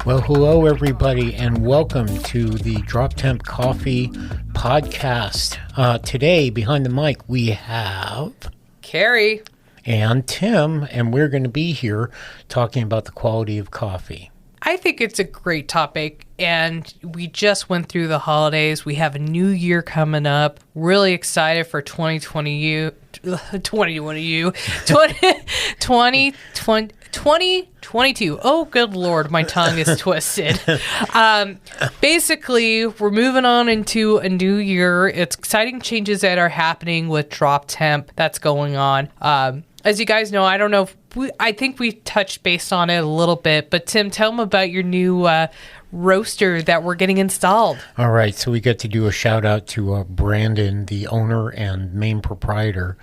Well, hello, everybody, and welcome to the Temp Coffee Podcast. Today, behind the mic, we have Keri and Tim, and we're going to be here talking about the quality of coffee. I think it's a great topic, and we just went through the holidays. We have a new year coming up. Really excited for 2022. Oh, good Lord, my tongue is twisted. Basically, we're moving on into a new year. It's exciting changes that are happening with Drop Temp that's going on. As you guys know, I don't know if I think we touched base on it a little bit, but Tim, tell them about your new roaster that we're getting installed. All right, so we get to do a shout out to Brandon, the owner and main proprietor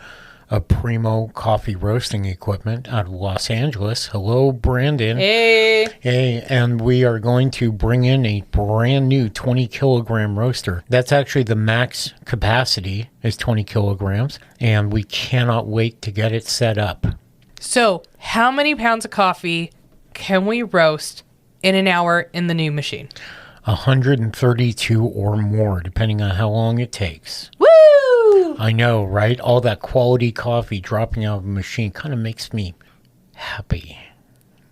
of Primo Coffee Roasting Equipment out of Los Angeles. Hello, Brandon. Hey. Hey, and we are going to bring in a brand new 20 kilogram roaster. That's actually the max capacity is 20 kilograms, and we cannot wait to get it set up. So, how many pounds of coffee can we roast in an hour in the new machine? 132 or more, depending on how long it takes. Woo! I know, right? All that quality coffee dropping out of a machine kind of makes me happy.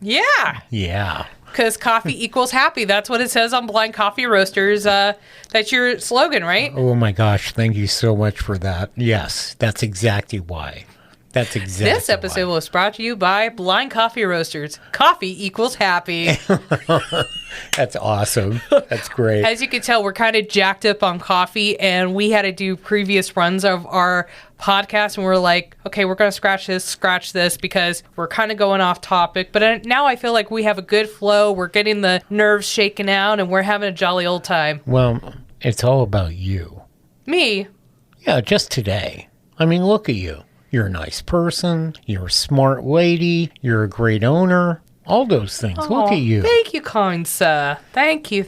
Yeah. Yeah. Because coffee equals happy. That's what it says on Blind Coffee Roasters. That's your slogan, right? Oh my gosh, thank you so much for that. Yes, that's exactly why. This episode was brought to you by Blind Coffee Roasters. Coffee equals happy. That's awesome. That's great. As you can tell, we're kind of jacked up on coffee, and we had to do previous runs of our podcast, and we're like, okay, we're going to scratch this, because we're kind of going off topic. But now I feel like we have a good flow. We're getting the nerves shaken out, and we're having a jolly old time. Well, it's all about you. Me? Yeah, just today. I mean, look at you. You're a nice person. You're a smart lady. You're a great owner. All those things. Oh, look at you. Thank you, kind sir. Thank you.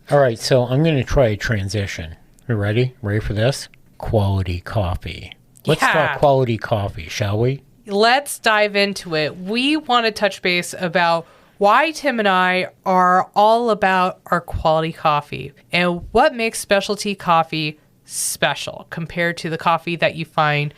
All right, so I'm going to try a transition. You ready? Ready for this? Quality coffee. Let's talk quality coffee, shall we? Let's dive into it. We want to touch base about why Tim and I are all about our quality coffee and what makes specialty coffee special compared to the coffee that you find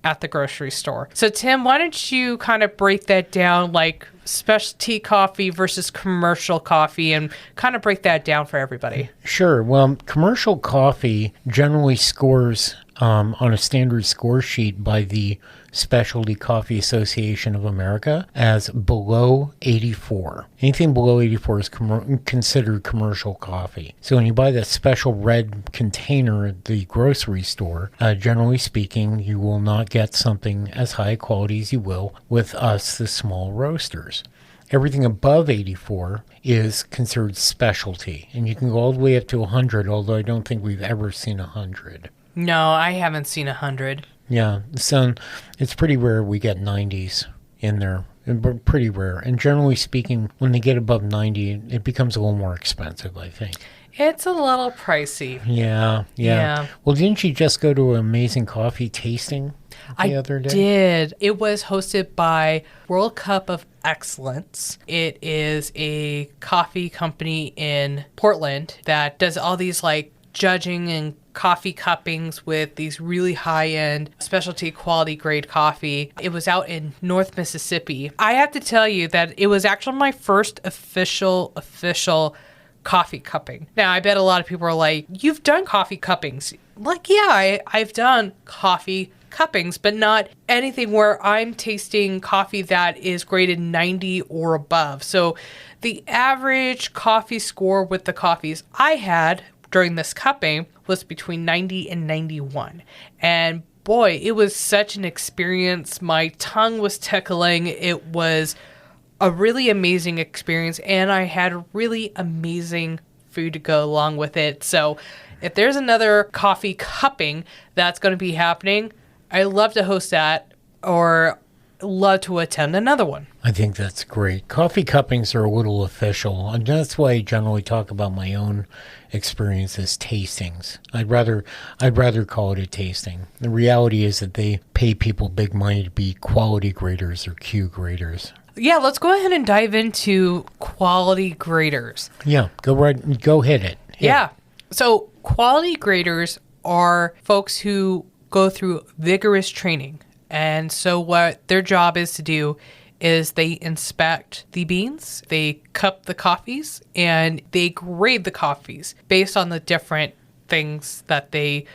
at the grocery store. So Tim, why don't you kind of break that down, like specialty coffee versus commercial coffee, and kind of break that down for everybody? Sure. Well, commercial coffee generally scores on a standard score sheet by the Specialty Coffee Association of America as below 84. Anything below 84 is considered commercial coffee. So when you buy that special red container at the grocery store, generally speaking, you will not get something as high quality as you will with us, the small roasters. Everything above 84 is considered specialty, and you can go all the way up to 100, although I don't think we've ever seen 100. No, I haven't seen 100. Yeah, so it's pretty rare we get 90s in there. Pretty rare. And generally speaking, when they get above 90, it becomes a little more expensive, I think. It's a little pricey. Yeah. Well, didn't you just go to an amazing coffee tasting the other day? I did. It was hosted by World Cup of Excellence. It is a coffee company in Portland that does all these like judging and coffee cuppings with these really high-end specialty quality grade coffee. It was out in North Mississippi. I have to tell you that it was actually my first official coffee cupping. Now, I bet a lot of people are like, you've done coffee cuppings. I'm like, yeah, I've done coffee cuppings, but not anything where I'm tasting coffee that is graded 90 or above. So the average coffee score with the coffees I had during this cupping was between 90 and 91. And boy, it was such an experience. My tongue was tickling. It was a really amazing experience, and I had really amazing food to go along with it. So if there's another coffee cupping that's going to be happening, I'd love to host that or love to attend another one. I think that's great. Coffee cuppings are a little official, and that's why I generally talk about my own experience as tastings. I'd rather call it a tasting. The reality is that they pay people big money to be quality graders or Q graders. Yeah, let's go ahead and dive into quality graders. Yeah, go hit it. Yeah. So quality graders are folks who go through vigorous training. And so what their job is to do is they inspect the beans, they cup the coffees, and they grade the coffees based on the different things that they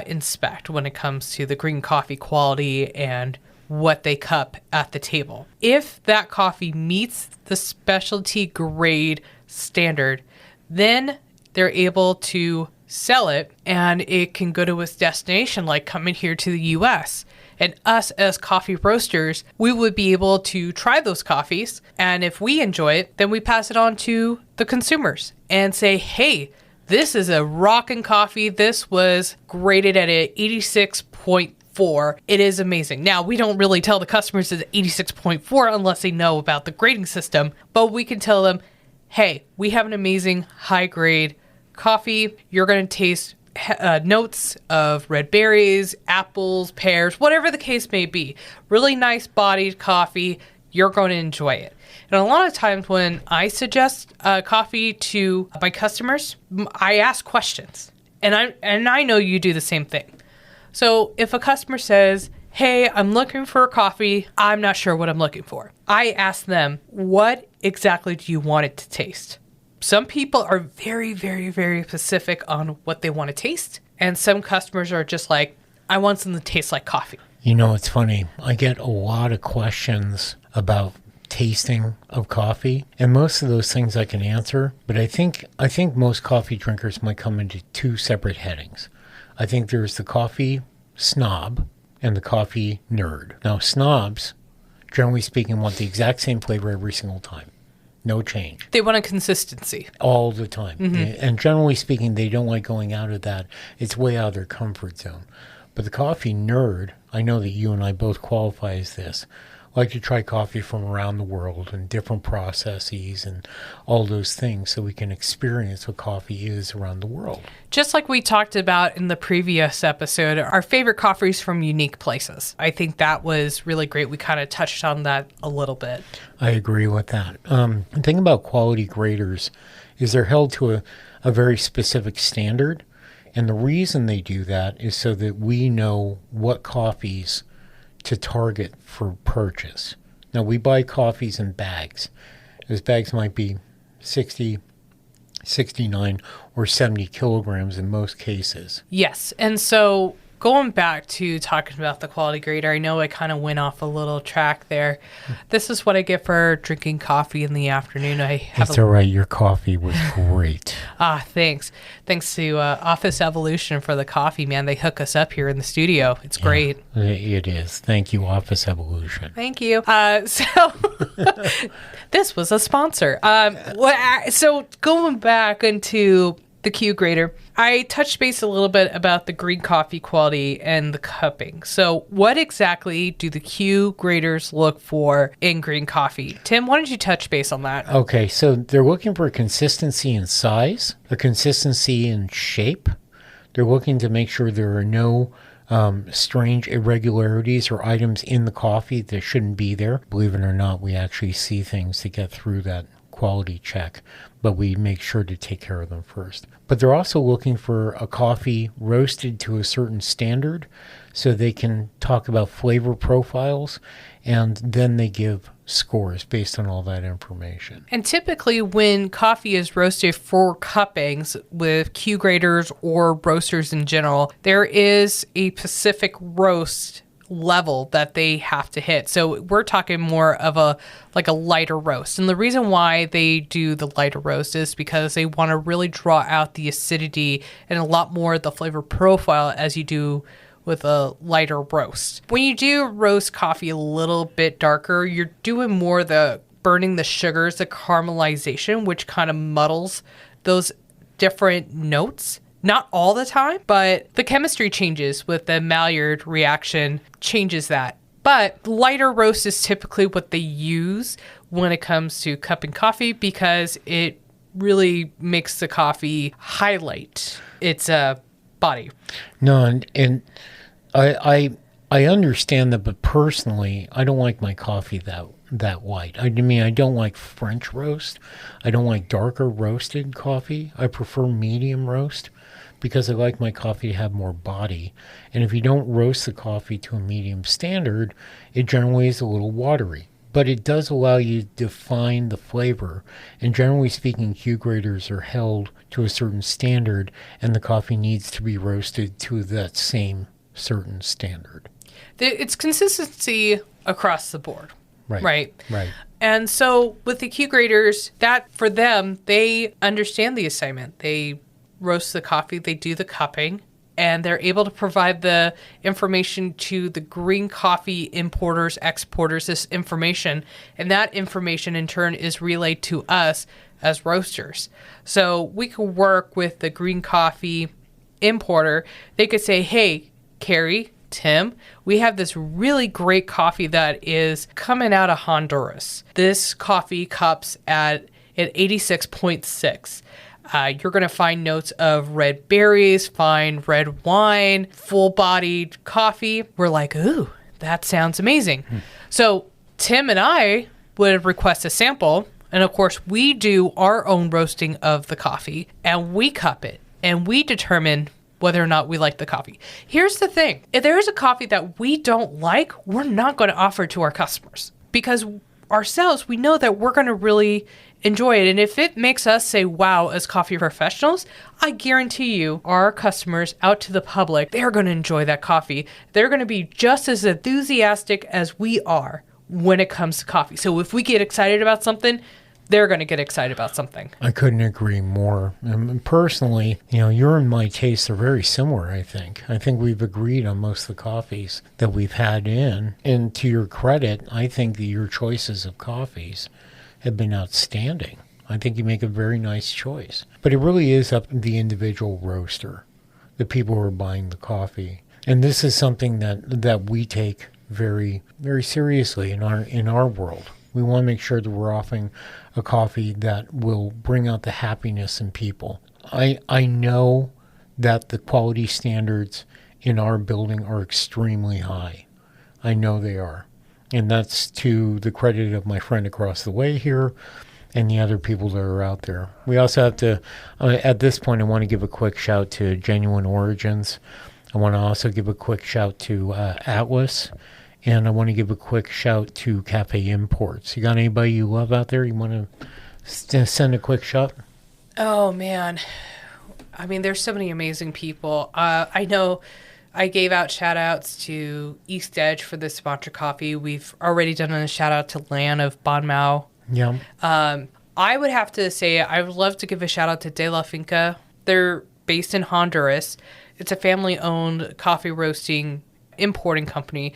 inspect when it comes to the green coffee quality and what they cup at the table. If that coffee meets the specialty grade standard, then they're able to sell it and it can go to its destination, like coming here to the US. And us as coffee roasters, we would be able to try those coffees. And if we enjoy it, then we pass it on to the consumers and say, hey, this is a rockin' coffee. This was graded at an 86.4. It is amazing. Now, we don't really tell the customers it's 86.4 unless they know about the grading system. But we can tell them, hey, we have an amazing high grade coffee. You're going to taste notes of red berries, apples, pears, whatever the case may be. Really nice bodied coffee. You're going to enjoy it. And a lot of times when I suggest coffee to my customers, I ask questions. And I know you do the same thing. So if a customer says, hey, I'm looking for a coffee, I'm not sure what I'm looking for, I ask them, what exactly do you want it to taste? Some people are very, very, very specific on what they want to taste. And some customers are just like, I want something that tastes like coffee. You know, it's funny. I get a lot of questions about tasting of coffee, and most of those things I can answer. But I think most coffee drinkers might come into two separate headings. I think there's the coffee snob and the coffee nerd. Now, snobs, generally speaking, want the exact same flavor every single time. No change. They want a consistency. All the time. Mm-hmm. And generally speaking, they don't like going out of that. It's way out of their comfort zone. But the coffee nerd, I know that you and I both qualify as this, like to try coffee from around the world and different processes and all those things so we can experience what coffee is around the world. Just like we talked about in the previous episode, our favorite coffees from unique places. I think that was really great. We kind of touched on that a little bit. I agree with that. The thing about quality graders is they're held to a very specific standard. And the reason they do that is so that we know what coffees to target for purchase. Now, we buy coffees in bags. Those bags might be 60, 69, or 70 kilograms in most cases. Yes. And so going back to talking about the quality grader, I know I kind of went off a little track there. This is what I get for drinking coffee in the afternoon. It's all right. Your coffee was great. Thanks. Thanks to Office Evolution for the coffee, man. They hook us up here in the studio. It's great. It is. Thank you, Office Evolution. Thank you. So this was a sponsor. So going back into the Q grader, I touched base a little bit about the green coffee quality and the cupping. So what exactly do the Q graders look for in green coffee? Tim, why don't you touch base on that? Okay, so they're looking for a consistency in size, a consistency in shape. They're looking to make sure there are no strange irregularities or items in the coffee that shouldn't be there. Believe it or not, we actually see things to get through that quality check, but we make sure to take care of them first. But they're also looking for a coffee roasted to a certain standard so they can talk about flavor profiles, and then they give scores based on all that information. And typically when coffee is roasted for cuppings with Q graders or roasters in general, there is a specific roast level that they have to hit. So we're talking more of a lighter roast. And the reason why they do the lighter roast is because they want to really draw out the acidity and a lot more of the flavor profile as you do with a lighter roast. When you do roast coffee a little bit darker, you're doing more the burning the sugars, the caramelization, which kind of muddles those different notes. Not all the time, but the chemistry changes with the Maillard reaction changes that. But lighter roast is typically what they use when it comes to cupping coffee because it really makes the coffee highlight its body. No, and I understand that, but personally, I don't like my coffee that light. I mean, I don't like French roast. I don't like darker roasted coffee. I prefer medium roast because I like my coffee to have more body. And if you don't roast the coffee to a medium standard, it generally is a little watery. But it does allow you to define the flavor. And generally speaking, Q graders are held to a certain standard, and the coffee needs to be roasted to that same certain standard. It's consistency across the board. Right. And so with the Q graders, that for them, they understand the assignment. They roast the coffee, they do the cupping, and they're able to provide the information to the green coffee importers, exporters, this information. And that information in turn is relayed to us as roasters. So we could work with the green coffee importer. They could say, hey, Keri, Tim, we have this really great coffee that is coming out of Honduras. This coffee cups at 86.6. You're going to find notes of red berries, fine red wine, full-bodied coffee. We're like, ooh, that sounds amazing. So Tim and I would request a sample. And of course, we do our own roasting of the coffee and we cup it and we determine whether or not we like the coffee. Here's the thing. If there is a coffee that we don't like, we're not going to offer it to our customers because ourselves, we know that we're going to really enjoy it. And if it makes us say, wow, as coffee professionals, I guarantee you our customers out to the public, they're going to enjoy that coffee. They're going to be just as enthusiastic as we are when it comes to coffee. So if we get excited about something, they're going to get excited about something. I couldn't agree more. Personally, your and my tastes are very similar, I think. I think we've agreed on most of the coffees that we've had in. And to your credit, I think that your choices of coffees have been outstanding. I think you make a very nice choice. But it really is up to the individual roaster, the people who are buying the coffee. And this is something that we take very, very seriously in our world. We want to make sure that we're offering a coffee that will bring out the happiness in people. I know that the quality standards in our building are extremely high. I know they are. And that's to the credit of my friend across the way here and the other people that are out there. We also have to, at this point, I want to give a quick shout to Genuine Origins. I want to also give a quick shout to Atlas. And I want to give a quick shout to Cafe Imports. You got anybody you love out there you want to send a quick shout? Oh, man. I mean, there's so many amazing people. I know I gave out shout-outs to East Edge for the sponsor coffee. We've already done a shout-out to Lan of Bonmao. Yeah. I would have to say I would love to give a shout-out to De La Finca. They're based in Honduras. It's a family-owned coffee roasting importing company.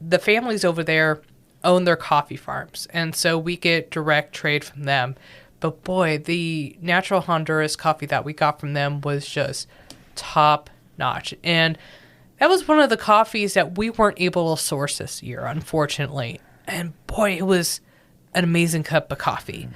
The families over there own their coffee farms, and so we get direct trade from them. But boy, the natural Honduras coffee that we got from them was just top notch. And that was one of the coffees that we weren't able to source this year, unfortunately. And boy, it was an amazing cup of coffee.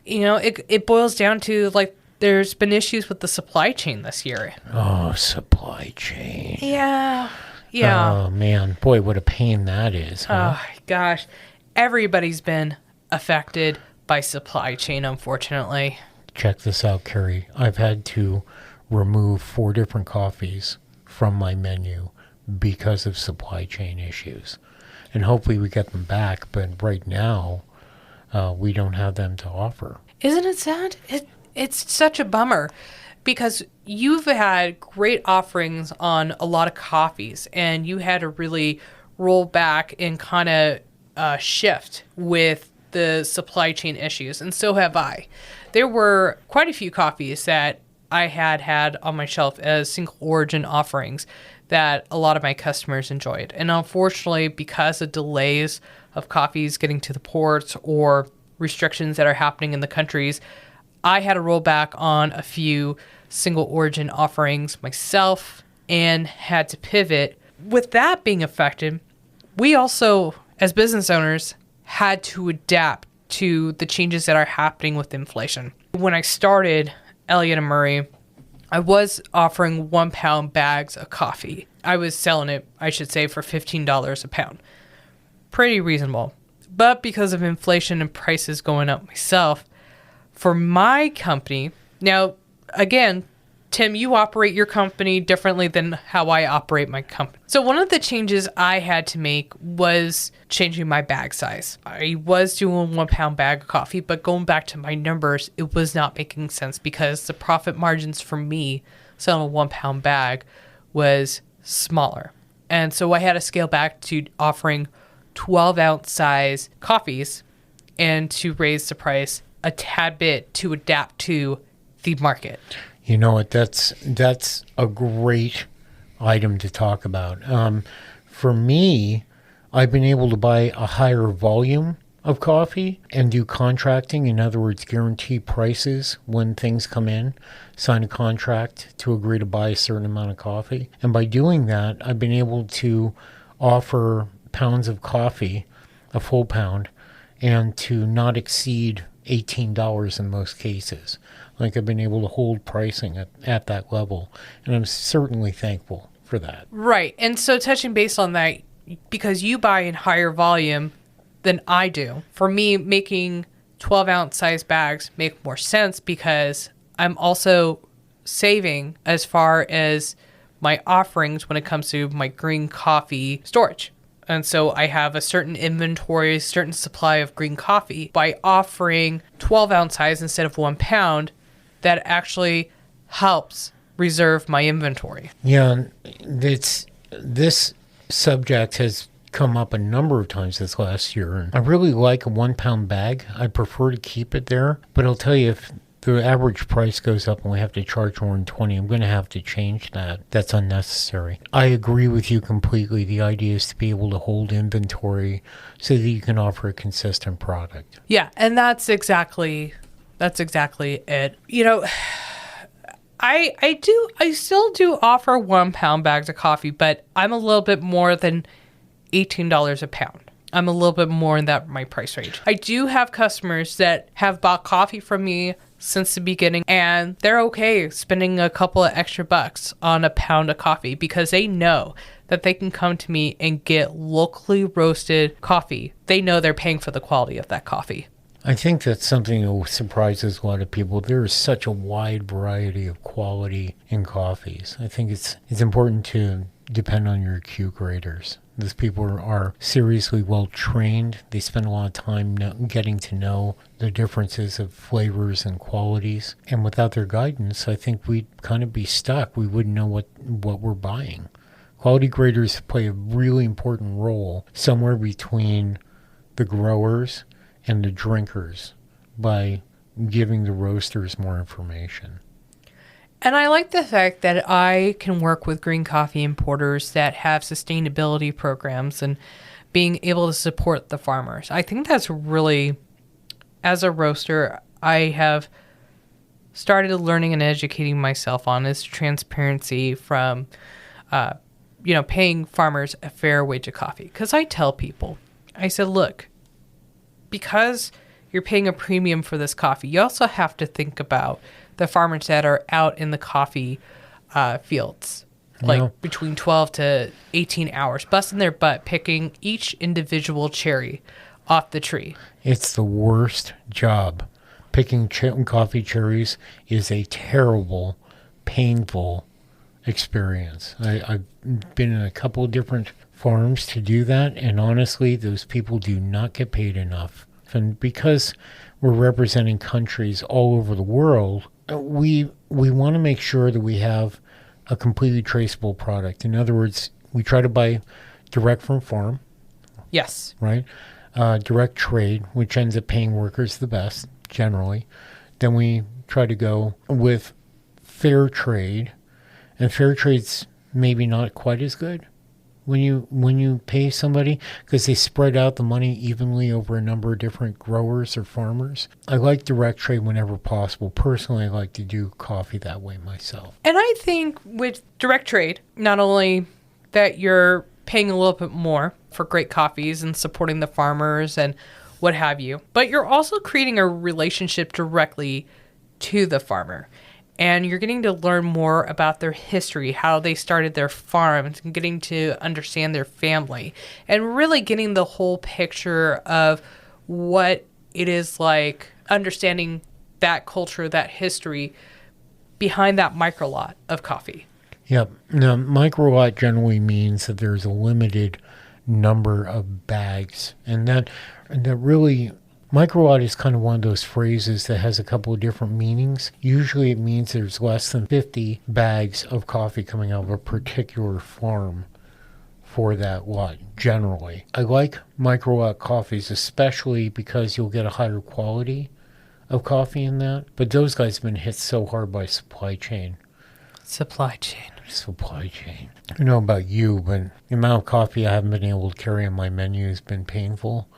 It boils down to, like, there's been issues with the supply chain this year. Oh, supply chain. Yeah. Oh, man. Boy, what a pain that is. Huh? Oh, gosh. Everybody's been affected by supply chain, unfortunately. Check this out, Keri. I've had to remove 4 different coffees from my menu because of supply chain issues. And hopefully we get them back, but right now we don't have them to offer. Isn't it sad? It's such a bummer because you've had great offerings on a lot of coffees and you had to really roll back and kind of shift with the supply chain issues, and so have I. There were quite a few coffees that I had on my shelf as single origin offerings that a lot of my customers enjoyed. And unfortunately, because of delays of coffees getting to the ports or restrictions that are happening in the countries, I had to roll back on a few single origin offerings myself and had to pivot. With that being affected, we also, as business owners, had to adapt to the changes that are happening with inflation. When I started Elliott & Murray, I was offering 1 pound bags of coffee. I was selling it, I should say, for $15 a pound. Pretty reasonable. But because of inflation and prices going up myself, for my company, now, again, Tim, you operate your company differently than how I operate my company. So one of the changes I had to make was changing my bag size. I was doing 1 pound bag of coffee, but going back to my numbers, it was not making sense because the profit margins for me selling a 1 pound bag was smaller. And so I had to scale back to offering 12-ounce size coffees and to raise the price a tad bit to adapt to the market. You know what? That's a great item to talk about. For me, I've been able to buy a higher volume of coffee and do contracting. In other words, guarantee prices when things come in, sign a contract to agree to buy a certain amount of coffee. And by doing that, I've been able to offer pounds of coffee, a full pound, and to not exceed $18 in most cases. Like, I've been able to hold pricing at that level, and I'm certainly thankful for that. Right. And so touching base on that, because you buy in higher volume than I do, for me, making 12-ounce size bags make more sense because I'm also saving as far as my offerings when it comes to my green coffee storage. And so I have a certain inventory, a certain supply of green coffee. By offering 12-ounce size instead of 1 pound, that actually helps reserve my inventory. Yeah, this subject has come up a number of times this last year. And I really like a 1 pound bag. I prefer to keep it there. But I'll tell you, if the average price goes up and we have to charge more than 20, I'm going to have to change that. That's unnecessary. I agree with you completely. The idea is to be able to hold inventory so that you can offer a consistent product. Yeah, and that's exactly it. You know, I still do offer 1 pound bags of coffee, but I'm a little bit more than $18 a pound. I'm a little bit more in my price range. I do have customers that have bought coffee from me since the beginning, and they're okay spending a couple of extra bucks on a pound of coffee because they know that they can come to me and get locally roasted coffee. They know they're paying for the quality of that coffee. I think that's something that surprises a lot of people. There is such a wide variety of quality in coffees. I think it's important to depend on your Q graders. Those people are seriously well trained. They spend a lot of time getting to know the differences of flavors and qualities. And without their guidance, I think we'd kind of be stuck. We wouldn't know what we're buying. Quality graders play a really important role somewhere between the growers and the drinkers by giving the roasters more information. And I like the fact that I can work with green coffee importers that have sustainability programs and being able to support the farmers. I think that's really, as a roaster, I have started learning and educating myself on is transparency from, paying farmers a fair wage of coffee. Because I tell people, I said, look, because you're paying a premium for this coffee, you also have to think about the farmers that are out in the coffee fields, between 12 to 18 hours, busting their butt, picking each individual cherry off the tree. It's the worst job. Picking coffee cherries is a terrible, painful experience. I've been in a couple of different farms to do that, and honestly, those people do not get paid enough. And because we're representing countries all over the world, we want to make sure that we have a completely traceable product. In other words, we try to buy direct from farm. Yes. Right? Direct trade, which ends up paying workers the best, generally. Then we try to go with fair trade. And fair trade's maybe not quite as good when you pay somebody because they spread out the money evenly over a number of different growers or farmers. I like direct trade whenever possible. Personally, I like to do coffee that way myself. And I think with direct trade, not only that you're paying a little bit more for great coffees and supporting the farmers and what have you, but you're also creating a relationship directly to the farmer. and you're getting to learn more about their history, how they started their farms, and getting to understand their family, and really getting the whole picture of what it is like, understanding that culture, that history behind that micro lot of coffee. Yep. Now, micro lot generally means that there's a limited number of bags, and that really, micro lot is kind of one of those phrases that has a couple of different meanings. Usually it means there's less than 50 bags of coffee coming out of a particular farm for that lot, generally. I like micro lot coffees, especially because you'll get a higher quality of coffee in that. But those guys have been hit so hard by supply chain. Supply chain. I don't know about you, but the amount of coffee I haven't been able to carry on my menu has been painful.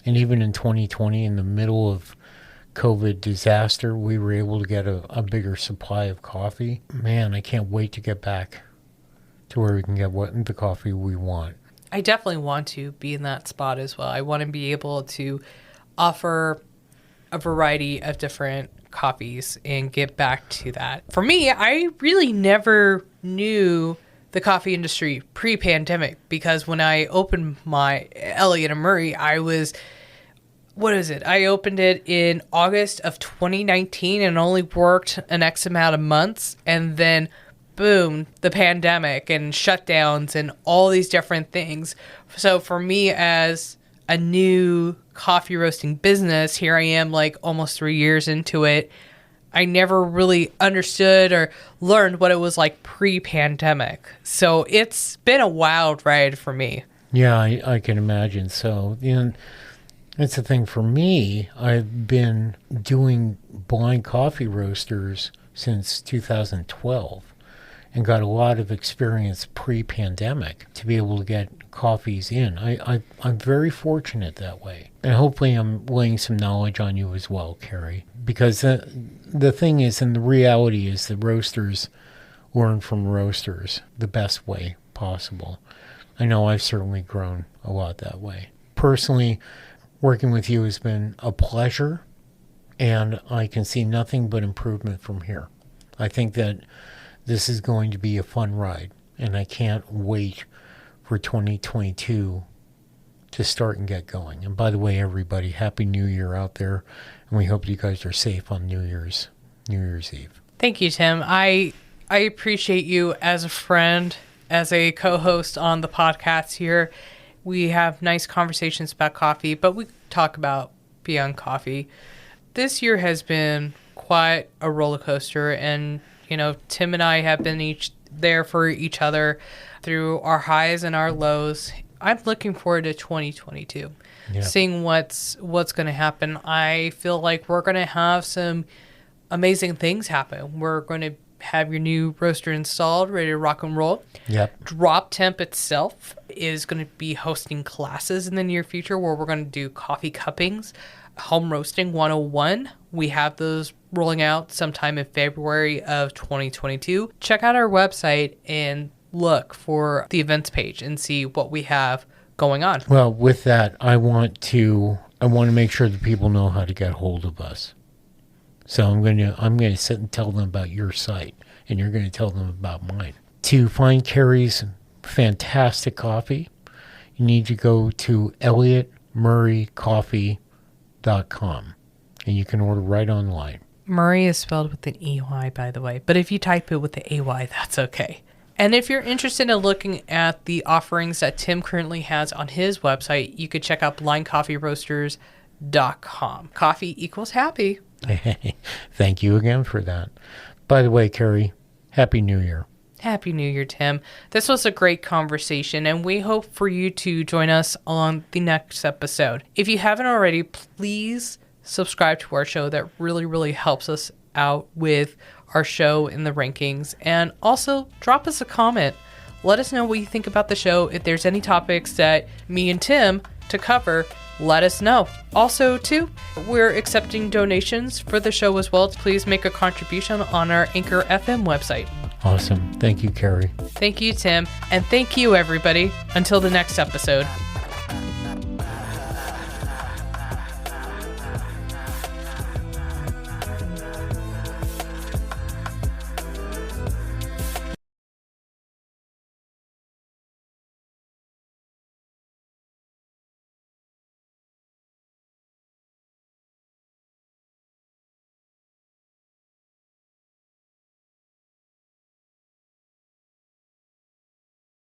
And even in 2020, in the middle of COVID disaster, we were able to get a bigger supply of coffee. Man, I can't wait to get back to where we can get the coffee we want. I definitely want to be in that spot as well. I want to be able to offer a variety of different coffees and get back to that. For me, I really never knew the coffee industry pre-pandemic, because when I opened my Elliott & Murray, I opened it in August of 2019 and only worked an X amount of months. And then boom, the pandemic and shutdowns and all these different things. So for me, as a new coffee roasting business, here I am like almost 3 years into it. I never really understood or learned what it was like pre-pandemic. So it's been a wild ride for me. Yeah, I can imagine. So, that's the thing for me. I've been doing blind coffee roasters since 2012 and got a lot of experience pre-pandemic to be able to get coffees in. I'm very fortunate that way. And hopefully I'm laying some knowledge on you as well, Keri. Because the thing is, and the reality is, that roasters learn from roasters the best way possible. I know I've certainly grown a lot that way. Personally, working with you has been a pleasure, and I can see nothing but improvement from here. I think that this is going to be a fun ride, and I can't wait for 2022 to start and get going. And by the way, everybody, Happy New Year out there, and we hope you guys are safe on New Year's Eve. Thank you, Tim. I appreciate you as a friend, as a co-host on the podcast here. We have nice conversations about coffee, but we talk about beyond coffee. This year has been quite a roller coaster, and Tim and I have been each there for each other through our highs and our lows. I'm looking forward to 2022, seeing what's going to happen. I feel like we're going to have some amazing things happen. We're going to have your new roaster installed, ready to rock and roll. Yep. Drop Temp itself is going to be hosting classes in the near future where we're going to do coffee cuppings, home roasting 101. We have those rolling out sometime in February of 2022. Check out our website and look for the events page and see what we have going on. Well, with that, I want to make sure that people know how to get hold of us. So I'm going to sit and tell them about your site, and you're going to tell them about mine. To find Keri's fantastic coffee, you need to go to elliottmurraycoffee.com, and you can order right online. Murray is spelled with an EY, by the way, but if you type it with the AY, that's okay. And if you're interested in looking at the offerings that Tim currently has on his website, you could check out blindcoffeeroasters.com. Coffee equals happy. Thank you again for that. By the way, Keri, Happy New Year. Happy New Year, Tim. This was a great conversation, and we hope for you to join us on the next episode. If you haven't already, please subscribe to our show. That really, really helps us out with our show in the rankings. And also, drop us a comment. Let us know what you think about the show. If there's any topics that me and Tim to cover, let us know. Also, too, we're accepting donations for the show as well. Please make a contribution on our Anchor FM website. Awesome. Thank you, Keri. Thank you, Tim. And thank you, everybody. Until the next episode.